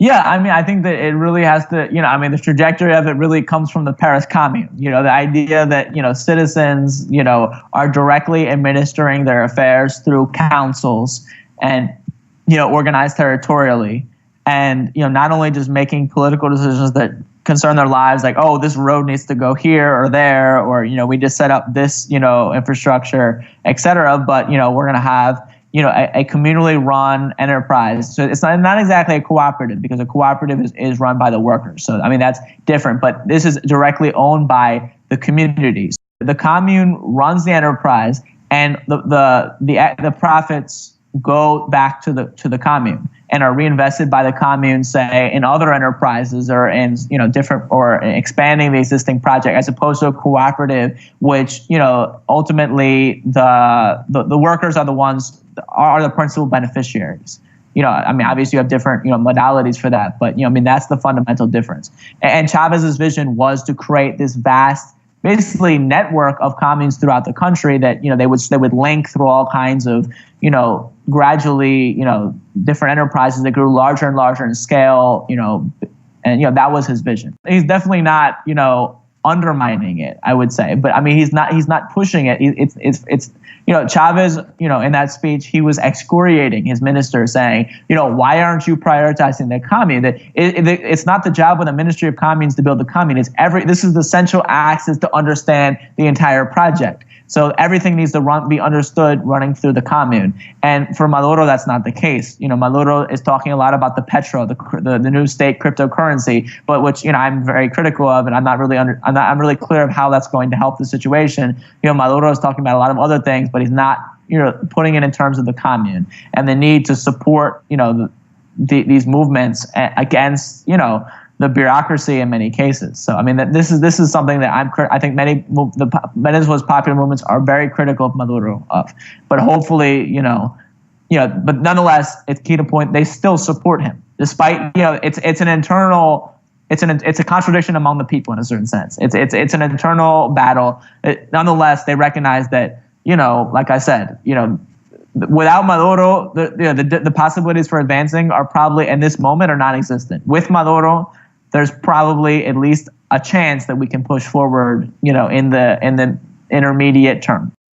Yeah, I mean, I think that it really has to, I mean, the trajectory of it really comes from the Paris Commune. The idea that, citizens, are directly administering their affairs through councils and, organized territorially. And, not only just making political decisions that concern their lives, like, oh, this road needs to go here or there, or, we just set up this, infrastructure, et cetera. But, we're going to have, a communally run enterprise. So it's not exactly a cooperative, because a cooperative is run by the workers. So, I mean, that's different. But this is directly owned by the communities. The commune runs the enterprise, and the profits go back to the commune and are reinvested by the commune, say, in other enterprises or in different, or expanding the existing project, as opposed to a cooperative, which ultimately the workers are the ones are the principal beneficiaries. I mean, obviously you have different modalities for that, but I mean, that's the fundamental difference. And Chavez's vision was to create this vast, basically, network of communes throughout the country that they would link through all kinds of gradually different enterprises that grew larger and larger in scale, and that was his vision. He's definitely not undermining it, I would say, but I mean, he's not pushing it. It's Chavez, in that speech, he was excoriating his ministers, saying, why aren't you prioritizing the commune? That it's not the job of the Ministry of Communes to build the commune. This is the central axis to understand the entire project. So everything needs to be understood running through the commune. And for Maduro, that's not the case. Maduro is talking a lot about the petro, the new state cryptocurrency, but which I'm very critical of, and I'm really clear of how that's going to help the situation. Maduro is talking about a lot of other things, but he's not putting it in terms of the commune and the need to support these movements against the bureaucracy in many cases. So I mean, this is something that I think the Venezuela's popular movements are very critical of Maduro of, but hopefully but nonetheless, it's key to point they still support him, despite it's an internal. It's a contradiction among the people in a certain sense. It's an internal battle. Nonetheless, they recognize that like I said, without Maduro, the possibilities for advancing are probably in this moment are non-existent. With Maduro, there's probably at least a chance that we can push forward, in the intermediate term.